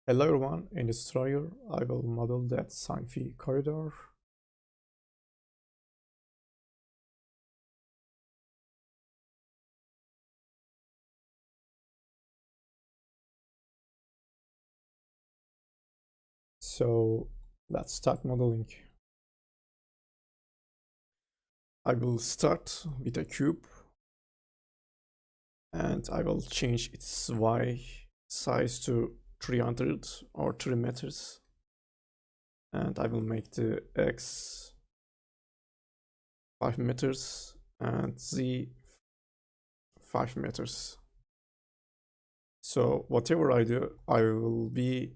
Hello everyone, in this tutorial I will model that Sci-Fi corridor. So let's start modeling. I will start with a cube and I will change its Y size to 300 or 3 meters, and I will make the X 5 meters and Z 5 meters. So whatever I do, I will be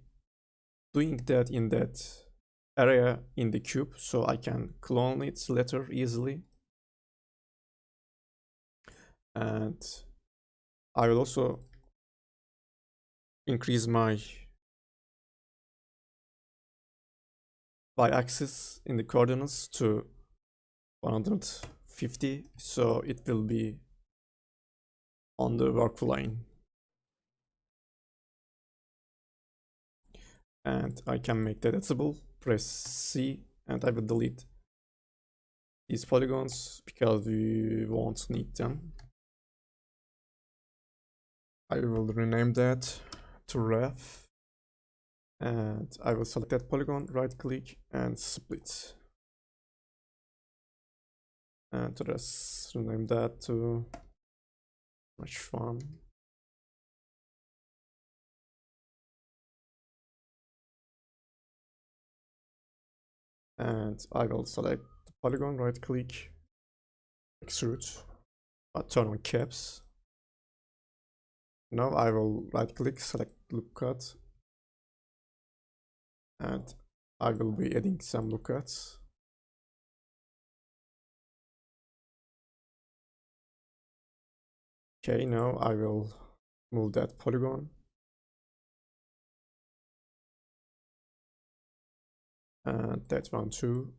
doing that in that area in the cube, so I can clone it later easily. And I will also increase my y-axis in the coordinates to 150, so it will be on the workplane. And I can make that editable. Press C and I will delete these polygons because we won't need them. I will rename that to ref, and I will select that polygon, right click and split, and let's rename that to much fun. And I will select the polygon, right click, extrude, turn on caps. Now I will right click, select loop cut, and I will be adding some loop cuts. Okay, now I will move that polygon. And that one too.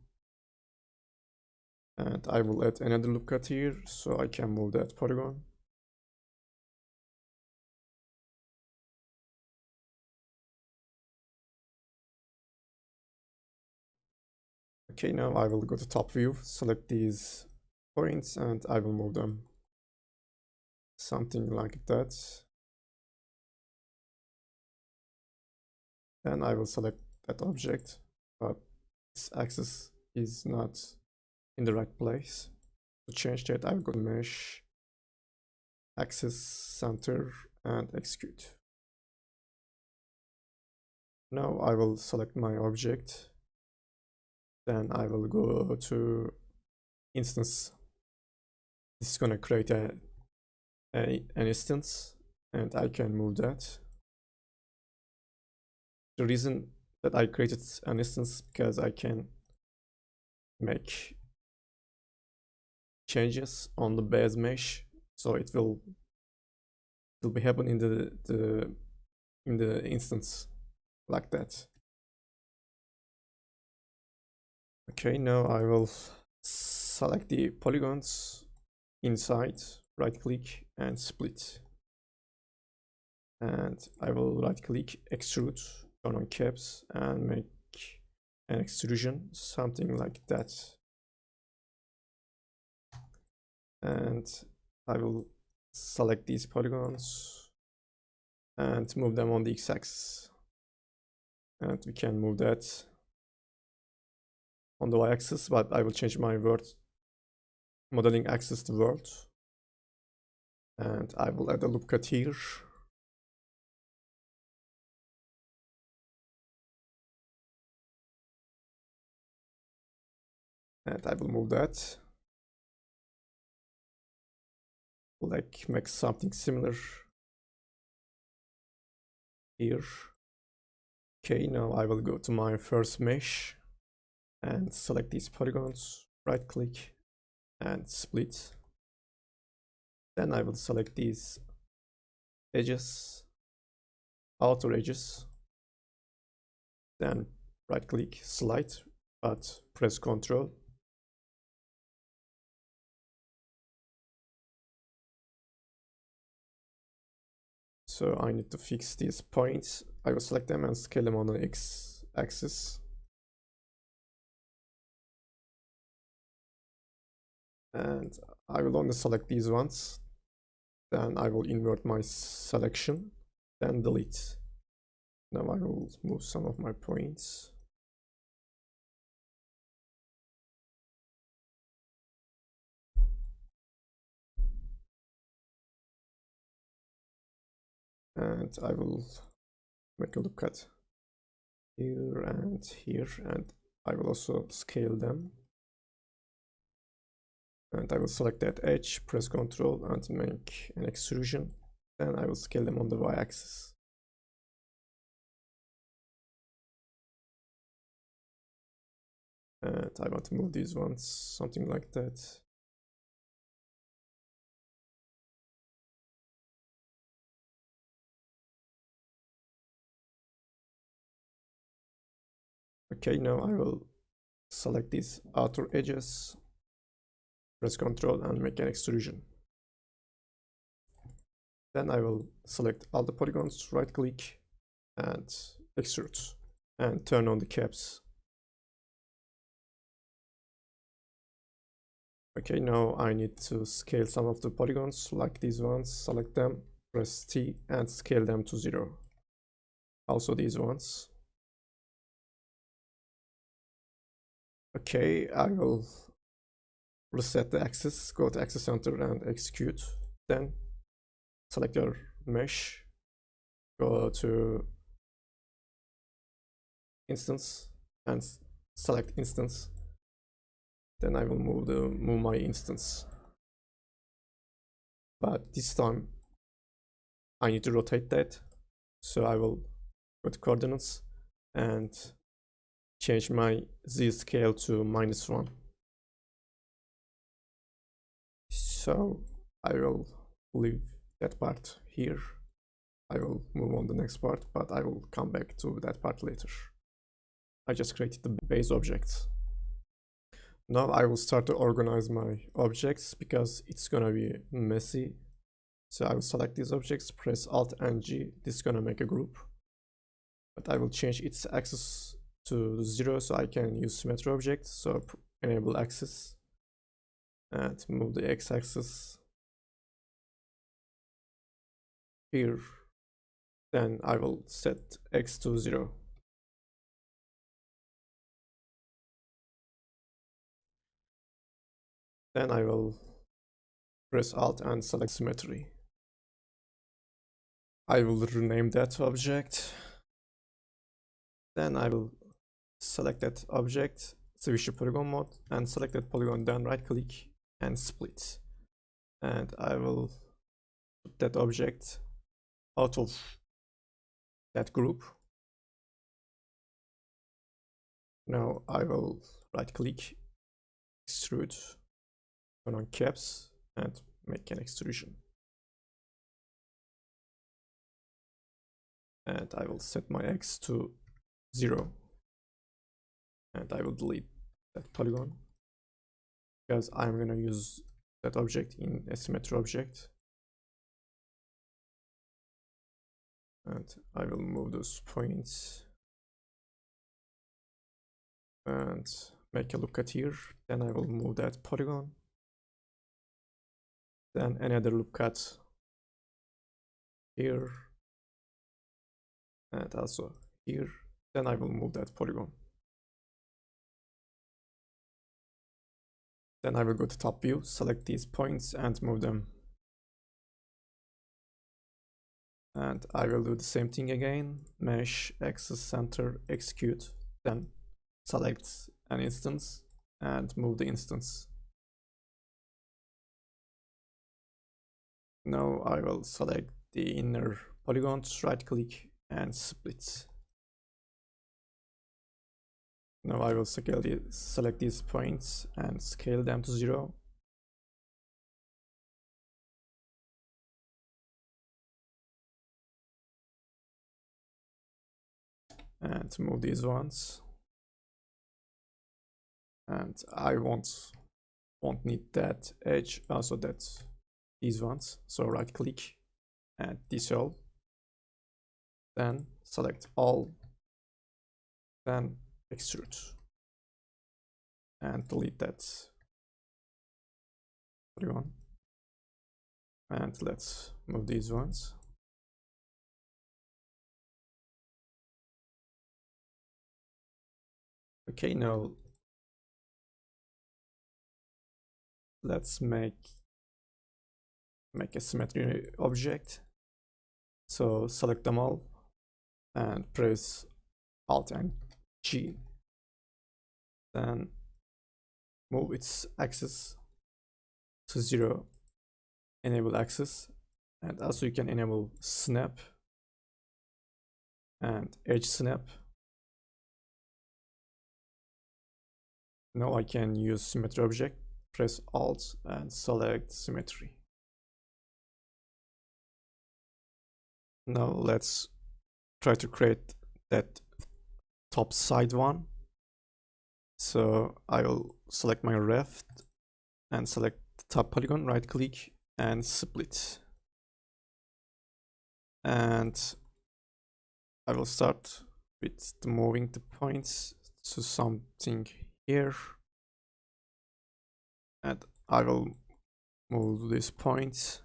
And I will add another loop cut here so I can move that polygon. Okay, now I will go to top view, select these points, and I will move them. Something like that. Then I will select that object, but its axis is not in the right place. To change that, I will go to mesh, axis, center, and execute. Now I will select my object. Then I will go to instance. This is gonna create an instance, and I can move that. The reason that I created an instance because I can make changes on the base mesh, so it will be happen in the instance like that. Okay, now I will select the polygons inside, right click and split, and I will right click, extrude, turn on caps and make an extrusion, something like that. And I will select these polygons and move them on the x-axis, and we can move that on the y-axis, but I will change my world modeling axis to world, and I will add a loop cut here. And I will move that, like make something similar here. Okay, now I will go to my first mesh and select these polygons, right click and split. Then I will select these edges, outer edges, then right click, slide, but press Ctrl. So I need to fix these points. I will select them and scale them on the x-axis. And I will only select these ones. Then I will invert my selection, then delete. Now I will move some of my points. And I will make a look at here and here, and I will also scale them. And I will select that edge, press Ctrl and make an extrusion. Then I will scale them on the y-axis. And I want to move these ones, something like that. Okay, now I will select these outer edges, press Ctrl and make an extrusion. Then I will select all the polygons, right click and extrude and turn on the caps. Okay, now I need to scale some of the polygons like these ones. Select them, press T and scale them to 0. Also these ones. Okay, I will reset the axis, go to axis center and execute. Then select your mesh, go to instance and select instance. Then I will move my instance. But this time I need to rotate that. So I will go to coordinates and change my Z scale to -1. So I will leave that part here. I will move on the next part, but I will come back to that part later. I just created the base objects. Now I will start to organize my objects because it's gonna be messy. So I will select these objects, press Alt and G. This is gonna make a group. But I will change its axis to 0 so I can use symmetry object. So enable axis and move the x-axis here. Then I will set x to 0. Then I will press Alt and select symmetry. I will rename that object. Then I will select that object, switch to polygon mode and select that polygon, then right click and split. And I will put that object out of that group. Now I will right click, extrude, turn on caps and make an extrusion. And I will set my x to 0. And I will delete that polygon because I'm gonna use that object in a symmetry object. And I will move those points and make a look at here. Then I will move that polygon. Then another loop cut here and also here. Then I will move that polygon. Then I will go to top view, select these points and move them. And I will do the same thing again, mesh, axis center, execute, then select an instance and move the instance. Now I will select the inner polygons, right click and split. Now I will select these points and scale them to 0. And move these ones. And I won't need that edge, also these ones. So right click and dissolve. Then select all, then extrude, and delete that polygon. And let's move these ones. Okay, now let's make a symmetry object. So select them all and press Alt and G. Then move its axis to 0, enable axis, and also you can enable snap and edge snap. Now I can use symmetry object, press Alt and select symmetry. Now let's try to create that top side one. So I will select my ref and select the top polygon, right click and split. And I will start with moving the points to something here. And I will move this point.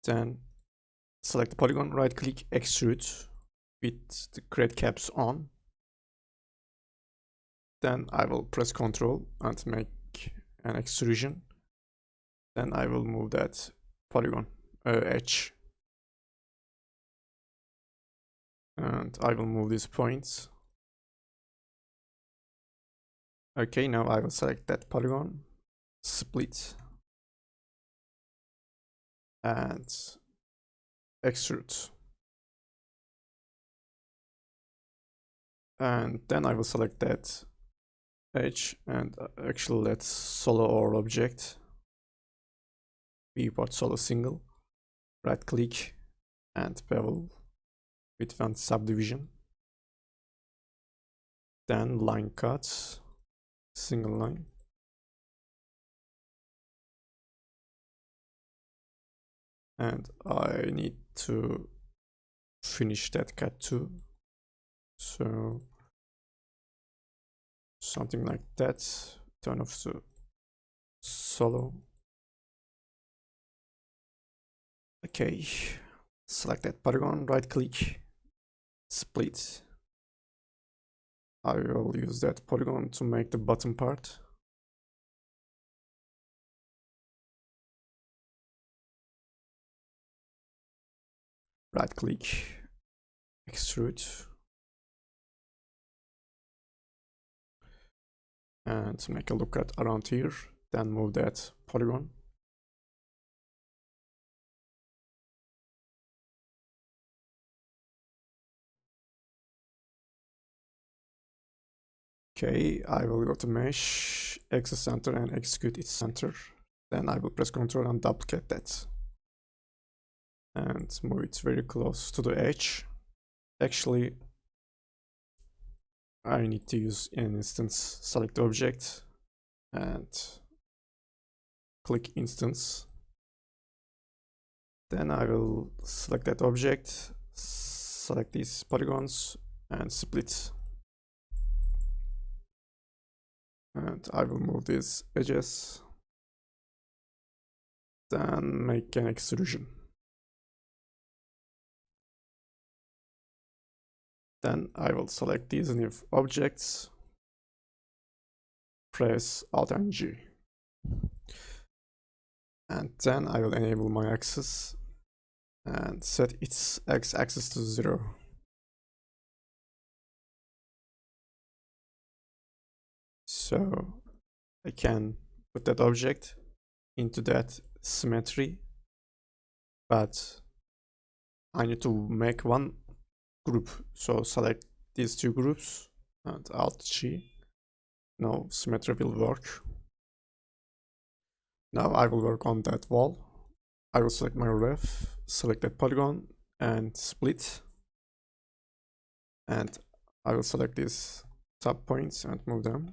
Then select the polygon, right click, extrude with the create caps on. Then I will press Ctrl and make an extrusion. Then I will move that polygon edge. And I will move these points. Okay, now I will select that polygon, split, and extrude. And then I will select that edge and actually let's solo our object. Viewport solo single, right click and bevel with one subdivision. Then line cuts, single line. And I need to finish that cut too. So something like that. Turn off the solo. Okay, select that polygon, right click, split. I will use that polygon to make the bottom part. Right click, extrude. And make a look at around here, then move that polygon. Okay, I will go to mesh, access center and execute its center. Then I will press Ctrl and duplicate that. And move it very close to the edge. Actually, I need to use an instance, select the object and click instance. Then I will select that object, select these polygons and split. And I will move these edges. Then make an extrusion. Then I will select these new objects, press Alt and G. And then I will enable my axis and set its x-axis to 0. So I can put that object into that symmetry, but I need to make one group. So select these two groups and Alt G. Now symmetry will work. Now I will work on that wall. I will select my ref, select that polygon and split. And I will select these top points and move them.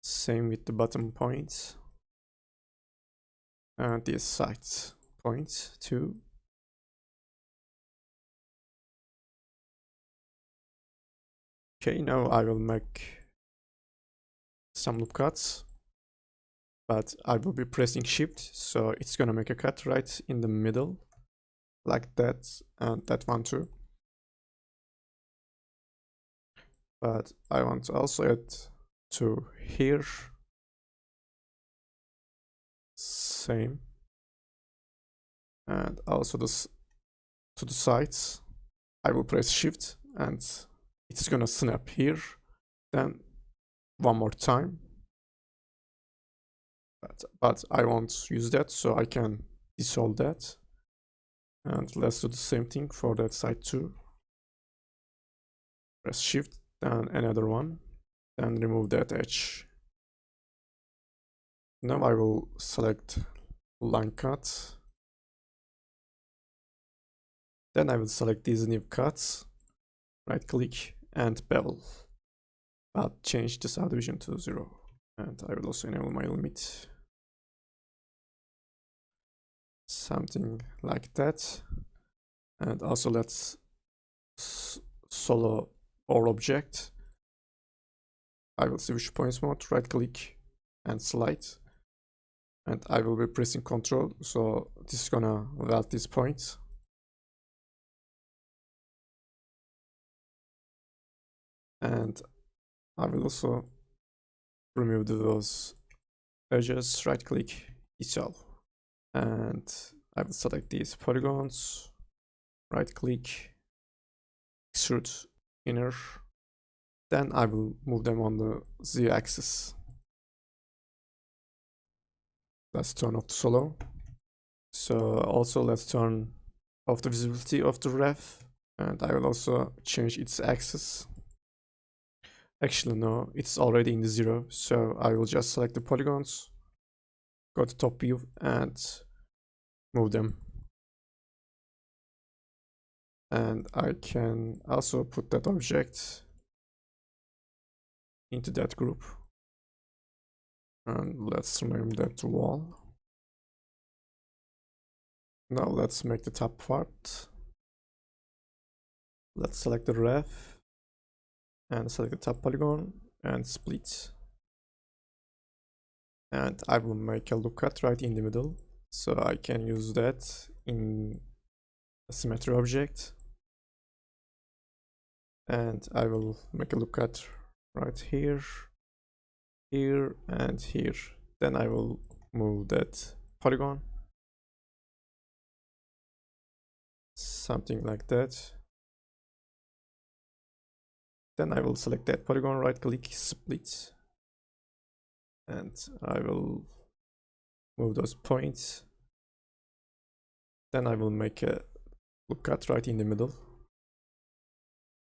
Same with the bottom points. and this side point too. Okay, now I will make some loop cuts, but I will be pressing shift, so it's gonna make a cut right in the middle, like that, and that one too. But I want to also add to here, same, and also this to the sides. I will press shift and it's gonna snap here, then one more time, but I won't use that, so I can dissolve that, and let's do the same thing for that side too. Press shift, then another one, then remove that edge. Now I will select line cut, then I will select these new cuts, right click and bevel, but change the subdivision to 0, and I will also enable my limit, something like that. And also let's solo or object. I will switch points mode, right click and slide, and I will be pressing Ctrl, so this is gonna weld these points. And I will also remove those edges, right click, dissolve, and I will select these polygons, right click, extrude inner, then I will move them on the Z axis. Let's turn off the solo. So also let's turn off the visibility of the ref, and I will also change its axis. Actually no, it's already in the 0, so I will just select the polygons, go to top view and move them. And I can also put that object into that group, and let's rename that to wall. Now let's make the top part. Let's select the ref and select the top polygon and split, and I will make a loop cut right in the middle, so I can use that in a symmetry object, and I will make a loop cut right here, here and here. Then I will move that polygon, something like that. Then I will select that polygon, right click, split, and I will move those points. Then I will make a loop cut right in the middle,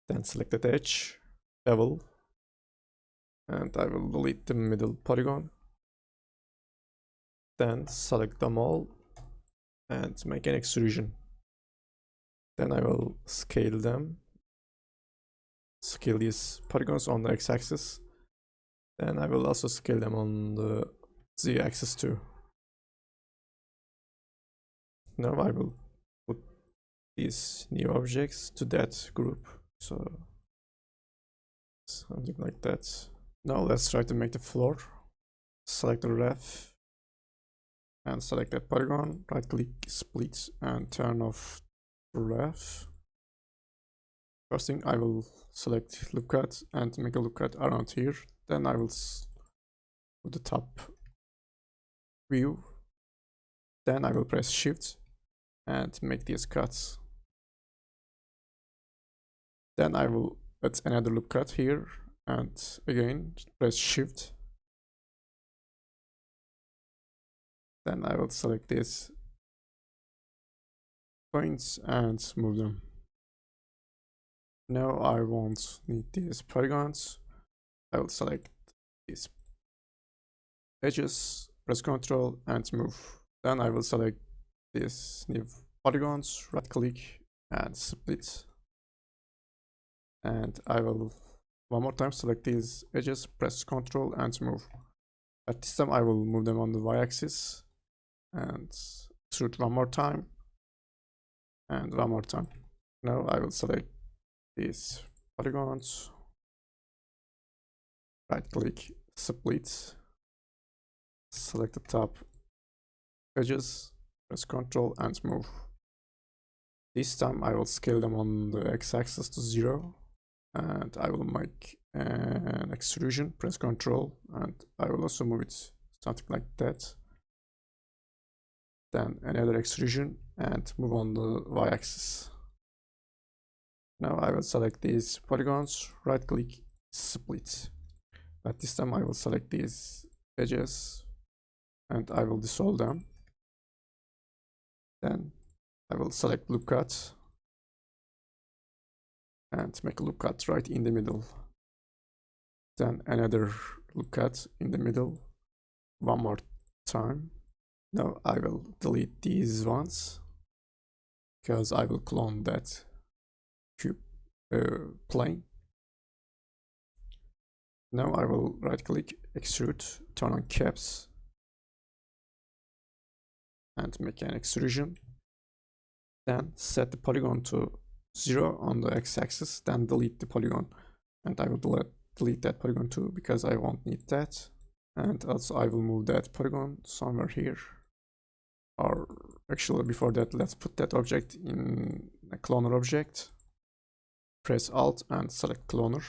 then select that edge, bevel, and I will delete the middle polygon, then select them all and make an extrusion. Then I will scale them, scale these polygons on the x-axis, then I will also scale them on the z-axis too. Now I will put these new objects to that group, so something like that. Now let's try to make the floor. Select the ref and select that polygon, right click, split, and turn off the ref. First thing, I will select loop cut and make a loop cut around here. Then I will put the top view. Then I will press shift and make these cuts. Then I will add another loop cut here and again press shift. Then I will select these points and move them. Now I won't need these polygons. I will select these edges, press Ctrl and move. Then I will select these new polygons, right click and split. And I will one more time select these edges, press Ctrl and move. At this time I will move them on the y-axis. and extrude one more time and one more time. Now I will select these polygons, right click, split, select the top edges, press Ctrl and move. This time I will scale them on the x-axis to 0, and I will make an extrusion, press Ctrl, and I will also move it something like that. Then another extrusion and move on the y-axis. Now I will select these polygons, right click, split. But this time I will select these edges and I will dissolve them. Then I will select loop cut and make a loop cut right in the middle. Then another loop cut in the middle, one more time. Now I will delete these ones because I will clone that cube plane. Now I will right click, extrude, turn on caps and make an extrusion. Then set the polygon to 0 on the x-axis, then delete the polygon. And I will delete that polygon too because I won't need that. And also I will move that polygon somewhere here. Or actually before that, let's put that object in a cloner object. Press Alt and select cloner.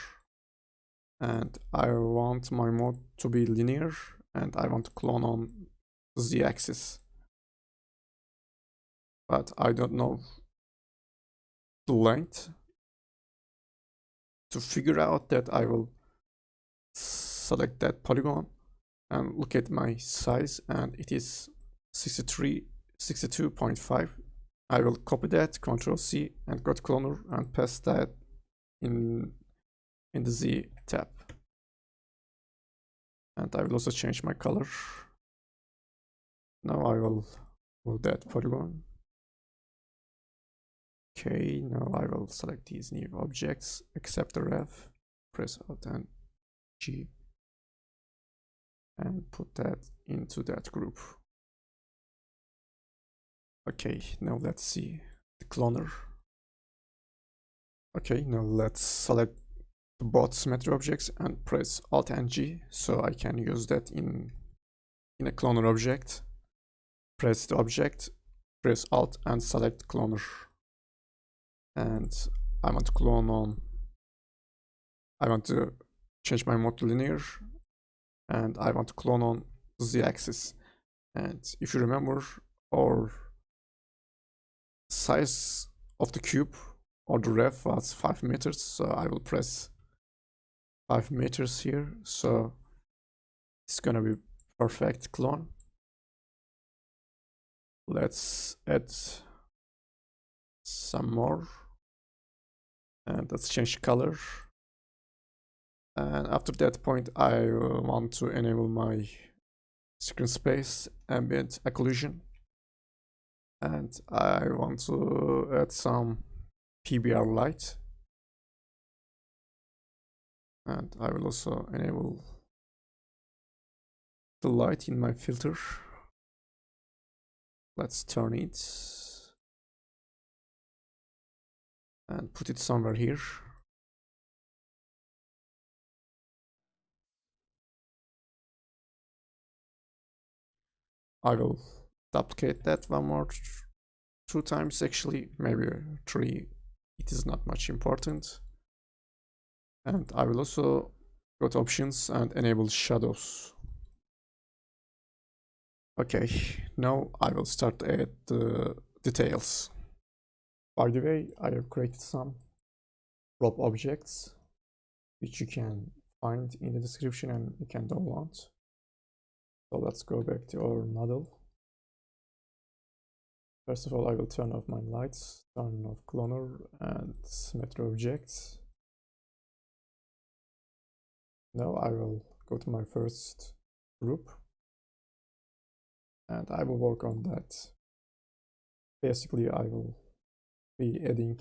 And I want my mode to be linear and I want to clone on the z-axis. But I don't know the length. To figure out that, I will select that polygon and look at my size, and it is 62.5. I will copy that, Ctrl C, and go to cloner and paste that in the Z tab. And I will also change my color. Now I will move that polygon. Okay, now I will select these new objects, accept the ref, press Alt and G, and put that into that group. Okay, now let's see the cloner. Okay, now let's select both symmetry objects and press Alt and G so I can use that in a cloner object. Press the object, press Alt and select cloner. And I want to clone on, I want to change my mode to linear, and I want to clone on the z-axis. And if you remember, our size of the cube or the ref was 5 meters, so I will press 5 meters here, so it's gonna be perfect clone. Let's add some more. And let's change color. And after that point, I want to enable my screen space ambient occlusion. And I want to add some PBR light. And I will also enable the light in my filter. Let's turn it and put it somewhere here. I will duplicate that one more 2 times, actually, maybe 3. It is not much important. And I will also go to options and enable shadows. Okay, now I will start to add the details. By the way, I have created some prop objects which you can find in the description and you can download. So let's go back to our model. First of all, I will turn off my lights, turn off cloner and symmetry objects. Now I will go to my first group and I will work on that. Basically, I will be adding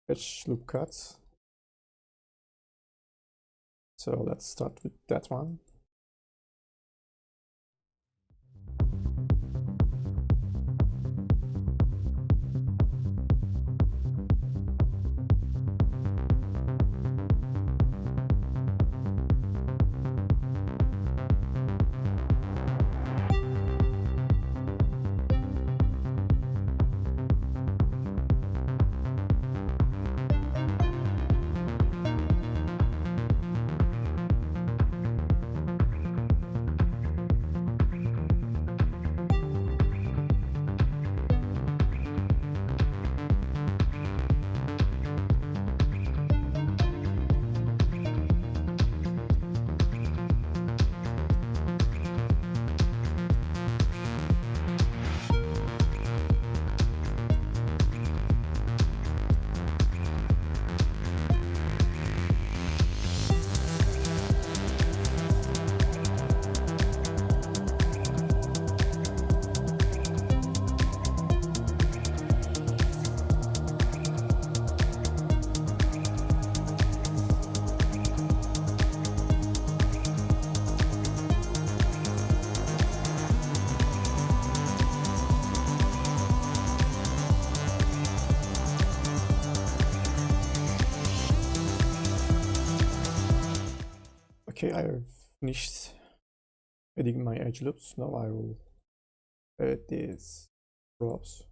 edge loop cuts. So let's start with that one. Okay, I have finished adding my edge loops. Now I will add these props.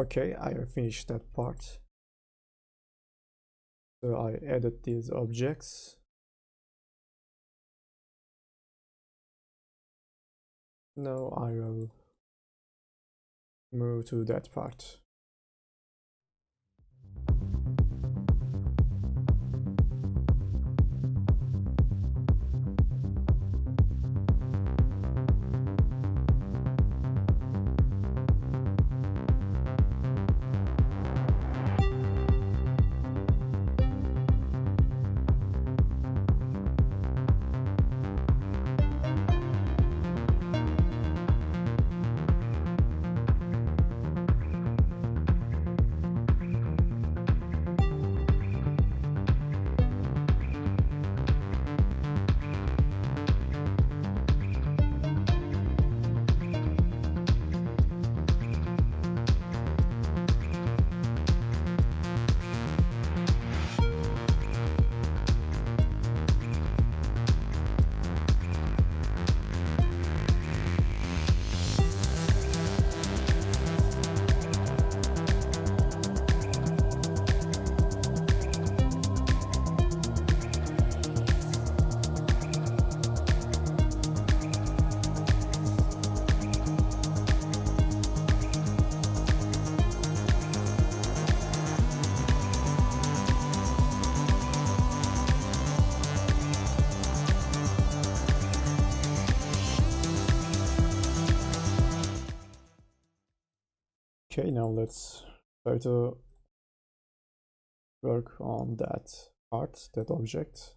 Okay, I have finished that part. So I added these objects. Now I will move to that part. Okay, now let's try to work on that part, that object.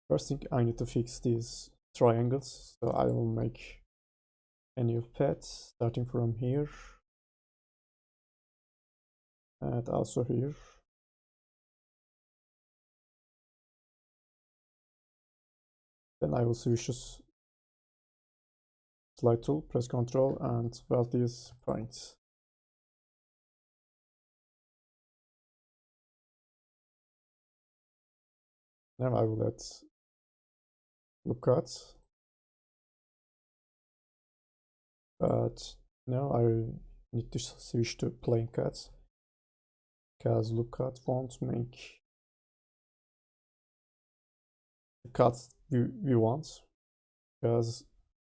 First thing, I need to fix these triangles, so I will make a new path starting from here and also here. Then I will switch to slide tool, press Ctrl and weld these points. Now I will add loop cuts, but now I need to switch to plain cuts because loop cut won't make the cuts we want, because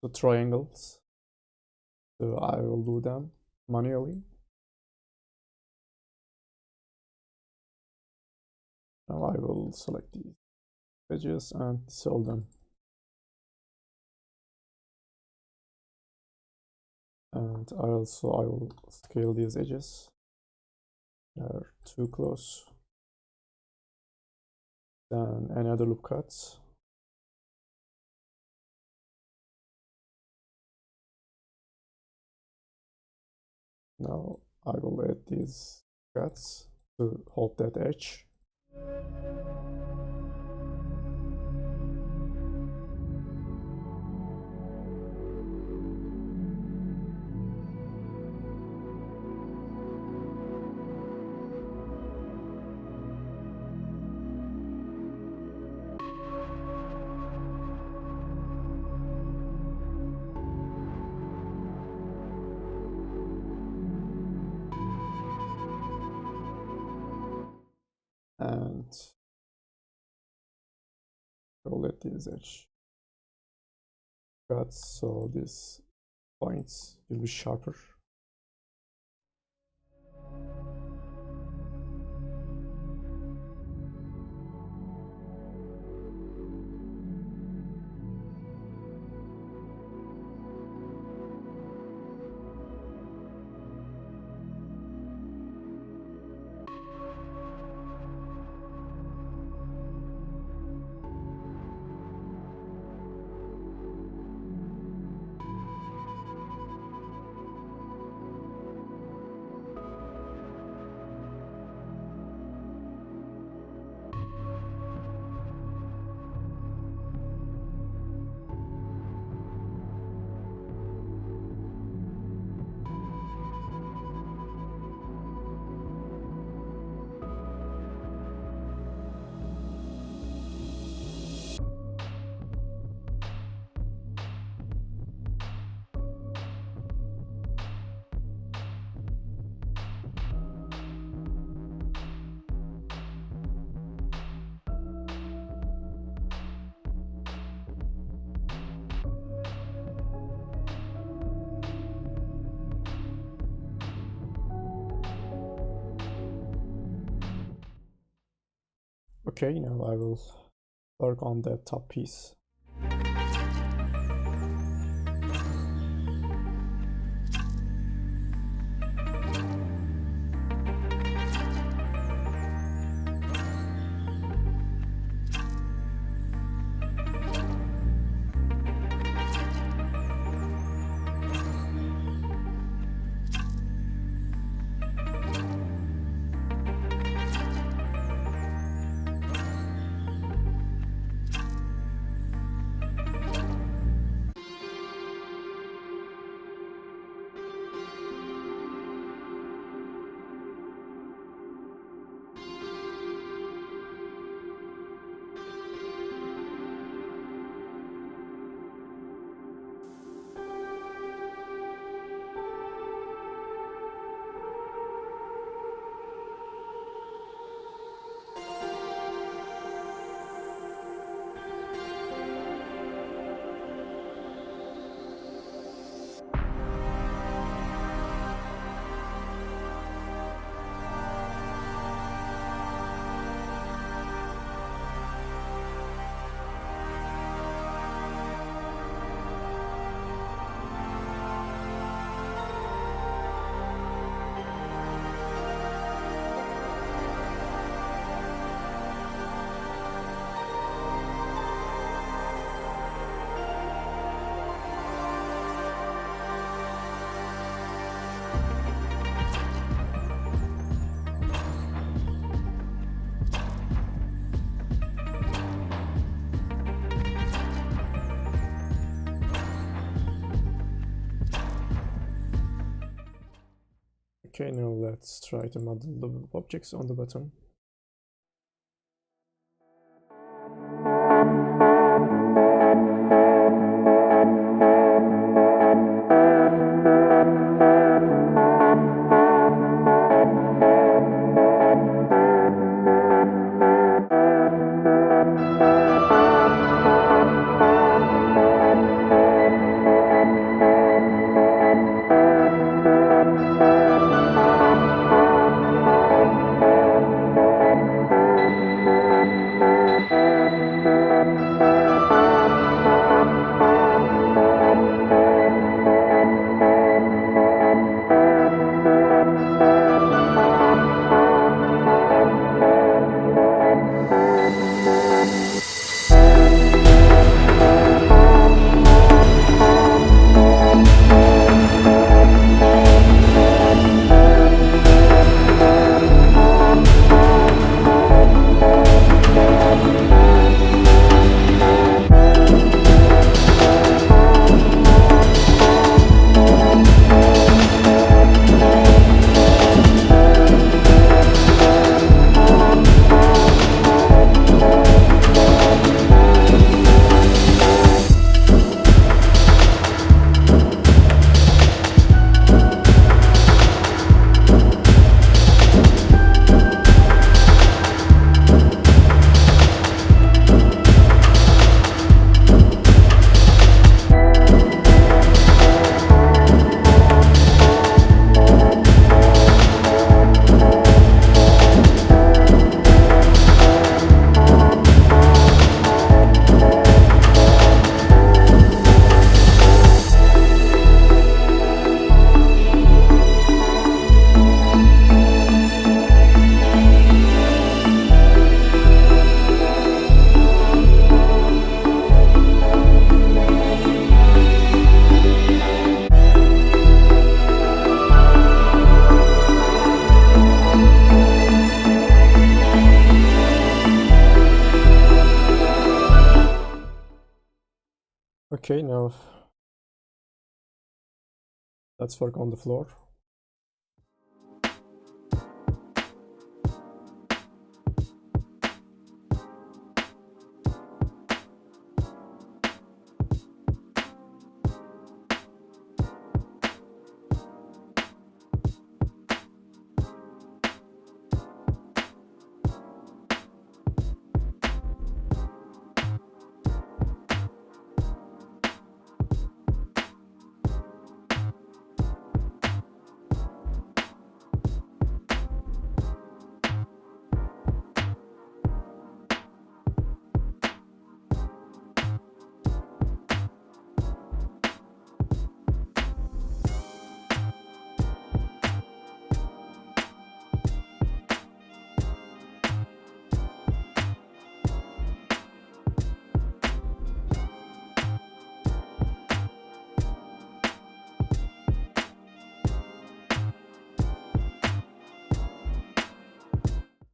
the triangles, so I will do them manually. Now I will select these edges and dissolve them. And I will scale these edges. They're too close. Then another loop cut. Now I will add these cuts to hold that edge. And we'll let this edge cut so these points will be sharper. Okay, now I will work on the top piece. Okay, now let's try to model the objects on the bottom. Okay, now let's work on the floor.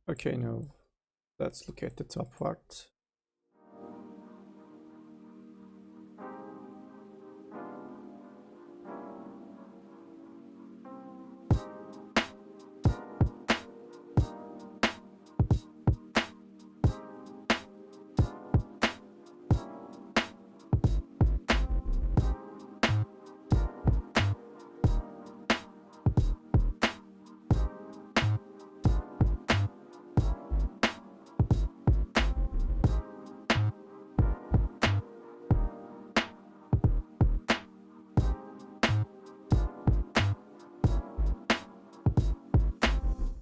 Okay, now let's look at the top part.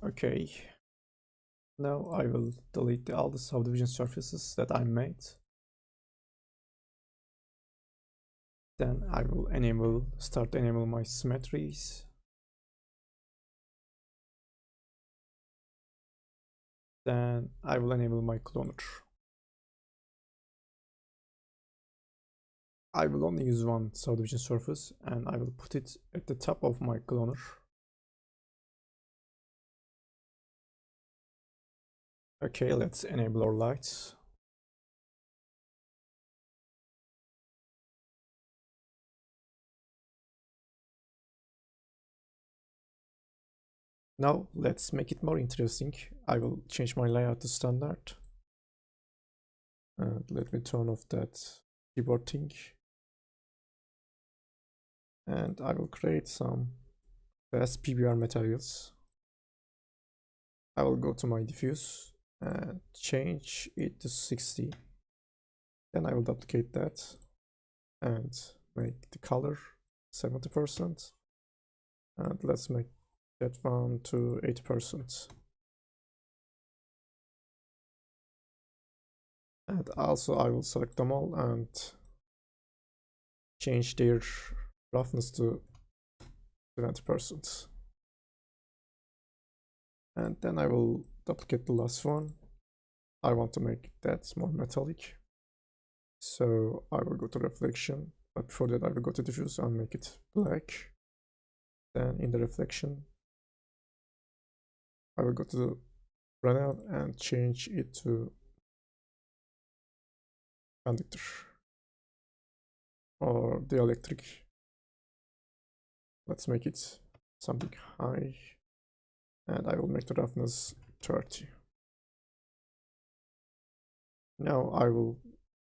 Okay, now I will delete all the subdivision surfaces that I made. Then I will start enable my symmetries. Then I will enable my cloner. I will only use one subdivision surface and I will put it at the top of my cloner. Okay, let's enable our lights. Now let's make it more interesting. I will change my layout to standard. And let me turn off that keyboard thing. And I will create some fast PBR materials. I will go to my diffuse and change it to 60. Then I will duplicate that and make the color 70%. And let's make that one to 80%. And also I will select them all and change their roughness to 20%. And then I will duplicate the last one. I want to make that more metallic. So I will go to reflection, but before that I will go to diffuse and make it black. Then in the reflection, I will go to the Fresnel and change it to conductor or dielectric. Let's make it something high, and I will make the roughness 30. Now I will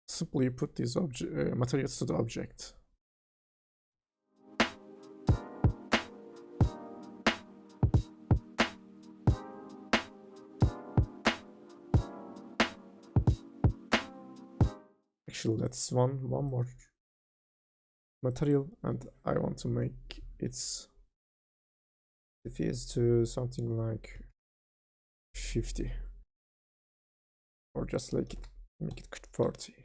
simply put these materials to the object. Actually, that's one more material, and I want to make its diffuse to something like 50, or just like make it 40.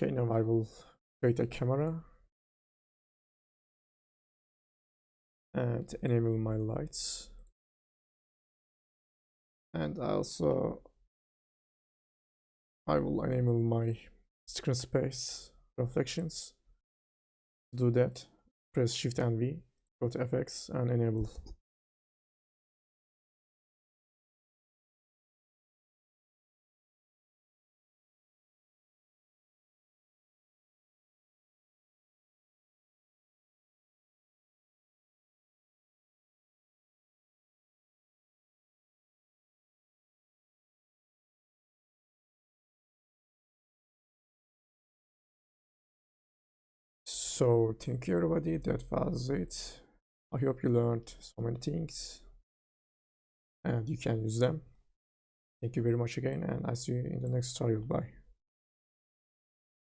Okay, now I will create a camera and enable my lights. And also I will enable my screen space reflections. To do that, press Shift and V, go to FX and enable. So thank you everybody, that was it. I hope you learned so many things and you can use them. Thank you very much again, and I see you in the next tutorial. Bye.